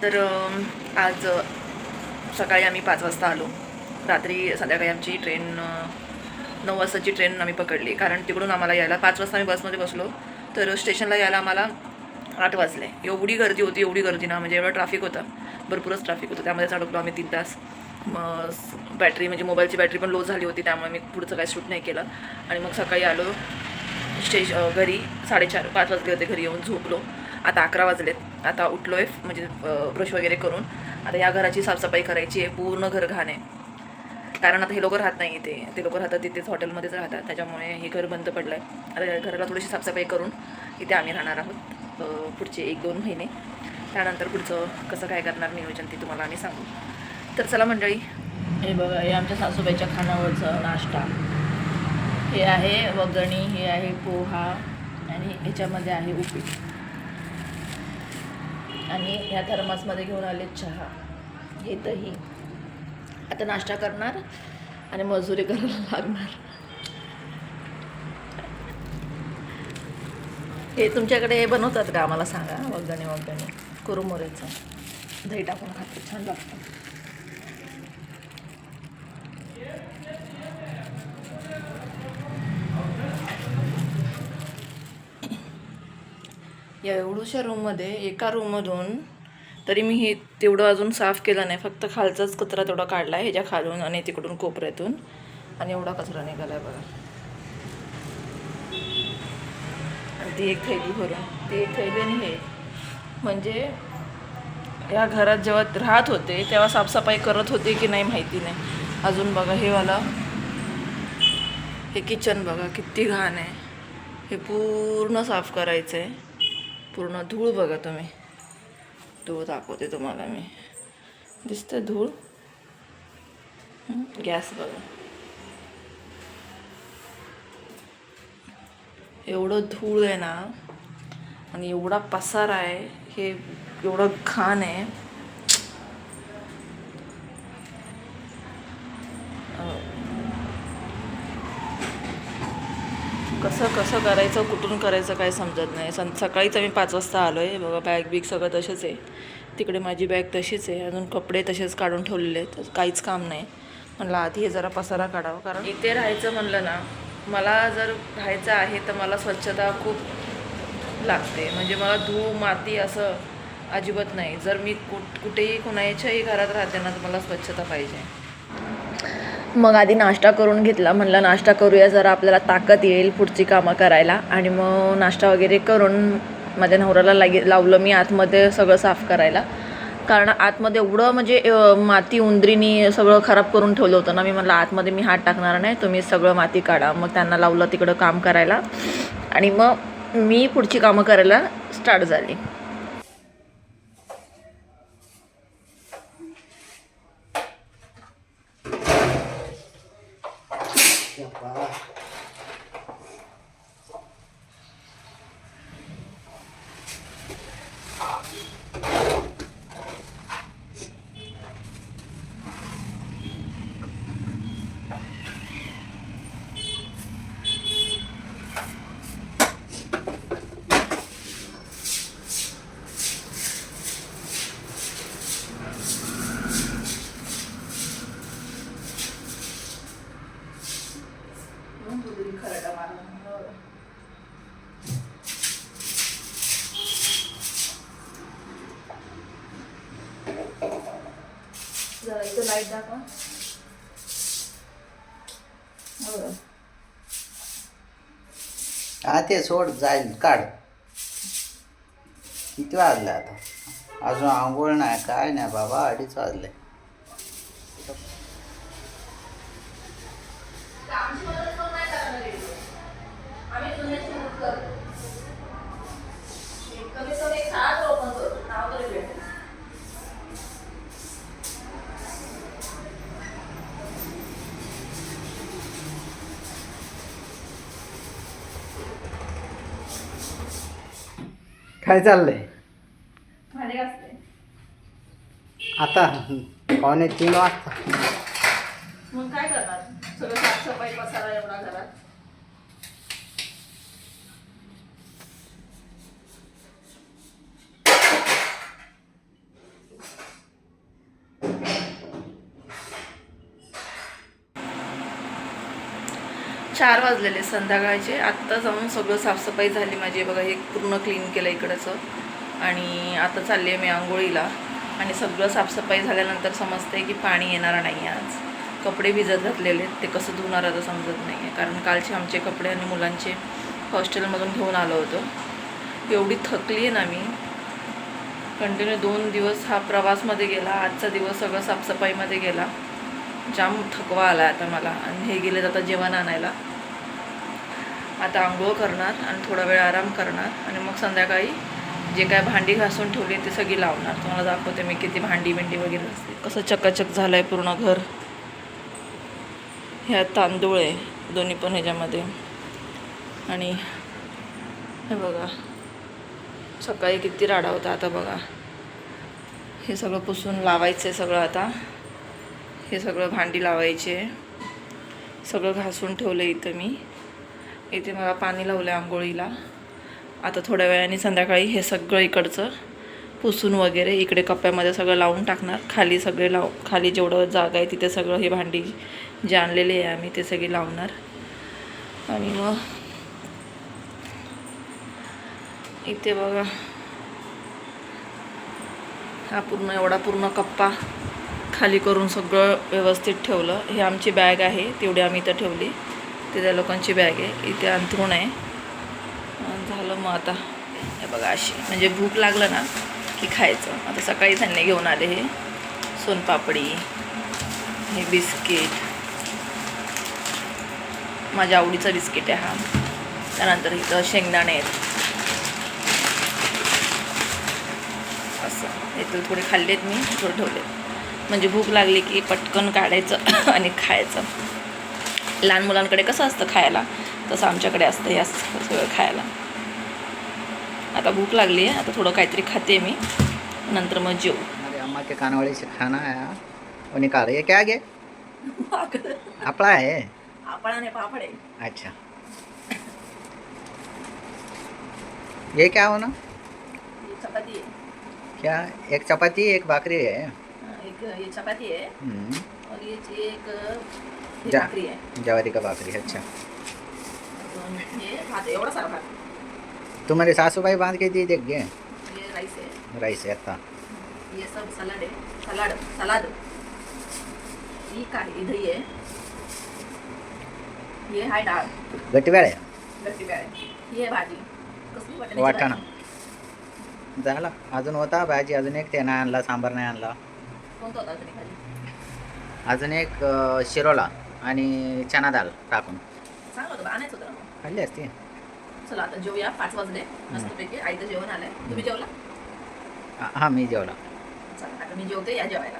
तर आज सकाळी आम्ही 5 वाजता आलो. रात्री संध्याकाळी आमची ट्रेन 9 वाजताची ट्रेन आम्ही पकडली. कारण तिकडून आम्हाला यायला 5 वाजता आम्ही बसमध्ये बसलो तर स्टेशनला यायला आम्हाला 8 वाजले. एवढी गर्दी होती, एवढी गर्दी ना, म्हणजे एवढं ट्रॅफिक होतं, भरपूरच ट्रॅफिक होतं. त्यामध्येच अडकलो आम्ही 3 तास. मग बॅटरी म्हणजे मोबाईलची बॅटरी पण लो झाली होती, त्यामुळे मी पुढचं काही शूट नाही केलं. आणि मग सकाळी आलो घरी 4:30 5 वाजले होते. घरी येऊन झोपलो. आता 11 वाजलेत. आता उठलो आहे, म्हणजे ब्रश वगैरे करून आता या घराची साफसफाई करायची आहे. पूर्ण घर घाण आहे, कारण आता हे लोकं राहत नाही इथे. ते लोकं राहतात तिथेच, हॉटेलमध्येच राहतात, त्याच्यामुळे हे घर बंद पडलं आहे. आता या घराला थोडीशी साफसफाई करून इथे आम्ही राहणार आहोत पुढचे 1-2 महिने. त्यानंतर पुढचं कसं काय करणार नियोजन ते तुम्हाला आम्ही सांगू. तर चला मंडळी, हे बघा, हे आमच्या सासूबाईच्या खानावरचं नाश्ता. हे आहे वगणी, हे आहे पोहा, आणि ह्याच्यामध्ये आहे उपीट, आणि ह्या थर्मासमध्ये घेऊन आले चहा, हे दही. आता नाश्ता करणार आणि मजुरी करायला लागणार. हे तुमच्याकडे हे बनवतात का आम्हाला सांगा. वगणी कुरुमुरेचं दही टाकून खाते, छान लागतं. या एवढ्याशा रूममध्ये, एका रूममधून तरी मी हे तेवढं अजून साफ केलं नाही. फक्त खालचाच कचरा तेवढा काढला आहे, ह्याच्या खालून आणि तिकडून कोपऱ्यातून, आणि एवढा कचरा निघाला आहे बघा. आणि ती एक थैली भरून, ती एक थैली, आणि हे म्हणजे या घरात जेव्हा राहत होते तेव्हा साफसफाई करत होते की नाही माहिती नाही. अजून बघा हे वाला, हे किचन बघा किती घाण आहे. हे पूर्ण साफ करायचं आहे. पूर्ण धूळ बघा तुम्ही, धूळ दाखवते तुम्हाला मी, दिसतं धूळ. गॅस बघा, एवढं धूळ आहे ना, आणि एवढा पसारा आहे, हे एवढं घाण आहे. कसं करायचं, कुठून करायचं काय समजत नाही. सकाळीच आम्ही 5 वाजता आलो आहे. बघा बॅग बिग सगळं तसेच आहे. तिकडे माझी बॅग तशीच आहे. अजून कपडे तसेच काढून ठेवलेले आहेत, काहीच काम नाही. म्हणलं आधी हे जरा पसारा काढावं, कारण इथे राहायचं म्हणलं ना, मला जर राहायचं आहे तर मला स्वच्छता खूप लागते. म्हणजे मला धूळ माती असं अजिबात नाही. जर मी कुठेही कुणाच्याही घरात राहते ना, तर मला स्वच्छता पाहिजे. मग आधी नाश्ता करून घेतला. म्हणलं नाश्ता करूया, जरा आपल्याला ताकद येईल पुढची कामं करायला. आणि मग नाश्ता वगैरे करून माझ्या नवऱ्याला लावलं मी आतमध्ये सगळं साफ करायला. कारण आतमध्ये एवढं म्हणजे माती उंदरीनी सगळं खराब करून ठेवलं होतं ना. मी म्हणलं आतमध्ये मी हात टाकणार नाही, तुम्ही सगळं माती काढा. मग त्यांना लावलं तिकडं काम करायला, आणि मग मी पुढची कामं करायला स्टार्ट झाली. जरा इथं लाईट दाखवा. हा ते सोड, जाईल काढ. किती वाजले आता? अजून आंघोळ नाही, काय नाही बाबा, 2:30 वाजले. काय चाललंय आता? 2:45 वाजता. मग काय करणार, सगळं साफसफाई पसारा एवढा घरात. 4 वाजलेले संध्याकाळचे. आत्ता जाऊन सगळं साफसफाई झाली माझी. बघा हे पूर्ण क्लीन केलं इकडचं. आणि आता चालली आहे मी आंघोळीला. आणि सगळं साफसफाई झाल्यानंतर समजते की पाणी येणार नाही आज. कपडे भिजत घातलेले आहेत, ते कसं धुणार आता समजत नाही आहे. कारण कालचे आमचे कपडे आणि मुलांचे हॉस्टेलमधून घेऊन आलो होतो. एवढी थकली आहे ना मी. कंटिन्यू 2 दिवस हा प्रवासमध्ये गेला. आजचा दिवस सगळं साफसफाईमध्ये गेला. जाम थकवा आला आता मला. आणि हे गेले आता जेवण आणायला. आता आंघोळ करणार आणि थोडा वेळ आराम करणार आणि मग संध्याकाळी जे काय भांडी घासून ठेवली ते सगळी लावणार. तुम्हाला दाखवते मी किती भांडी वगैरे असते. कसं चकाचक झालं आहे पूर्ण घर. ह्या तांदूळ आहे दोन्ही पण ह्याच्यामध्ये. आणि हे बघा सकाळी किती राडा होता. आता बघा हे सगळं पुसून लावायचं आहे सगळं. आता हे सगळं भांडी लावायचे. सगळं घासून ठेवलं इथं मी. इथे मला पाणी लावलं आहे आंघोळीला. आता थोड्या वेळाने संध्याकाळी हे सगळं इकडचं पुसून वगैरे इकडे कप्प्यामध्ये सगळं लावून टाकणार. खाली सगळे खाली जेवढं जागा आहे तिथे सगळं हे भांडी जे आणलेले आहे आम्ही ते सगळी लावणार. आणि मग इथे बघा हा एवढा पूर्ण कप्पा खाली करून सगळं व्यवस्थित ठेवलं. हे आमची बॅग आहे तेवढी आम्ही इथं ठेवली. ते त्या लोकांची बॅग आहे. इथे अंथरूण आहे. झालं मग आता हे बघा अशी म्हणजे भूक लागलं ना की खायचं. आता सकाळी त्यांनी घेऊन आले हे सोनपापडी, हे बिस्किट, माझ्या आवडीचा बिस्किट आहे हा. त्यानंतर इथं शेंगदाणे आहेत. असं इथं थोडे खाल्लेत मी, थोडे ठेवले. म्हणजे भूक लागली की पटकन काढायचं आणि खायचं. लहान मुलांकडे कसं असतं खायला तसं आमच्याकडे असतं हे असं सगळं खायला. आता भूक लागली आहे. आता थोडं काहीतरी खाते मी, नंतर मग जेवू. हमारे अम्मा के कानवाड़ी से खाना आया वो निकाल रही है. क्या गे अपड़ा है? आपड़ा ने पापड़ है. अच्छा ये क्या हो ना? ये चपाती है. क्या एक चपाती एक भाकरी है? एक ये चपाती है और ये एक भाकरी है. जवारी का भाकरी. अच्छा ये भात है, एवढा सारा भात. तुम्हारी सासूबाई बांध के दी देख गए. ये राइस है. राईस आहे आता. ये सब सलाड है. सलाद ये काय दही है. ये हाय डाळ. गट्टीवेळ आहे. गट्टी डाळ. ये भाजी कसली वाटाण्याची वाटाणा भाजी. झाला. अजून होता भाजी. अजून एक ते नाही आणला. सांबार नाही आणला. कोणतं होतं अजून भाजी. अजून एक शिरोला आणि चना डाळ टाकून चांगलं होतं. आणायचं होतं ना मग. खाल्ली असती. चला आता जेवूया. 5 वाजले मस्तपैकी. आईचं जेवण आलंय. तुम्ही जेवला? हां मी जेवला. चला आता मी जेवते, या जेवायला.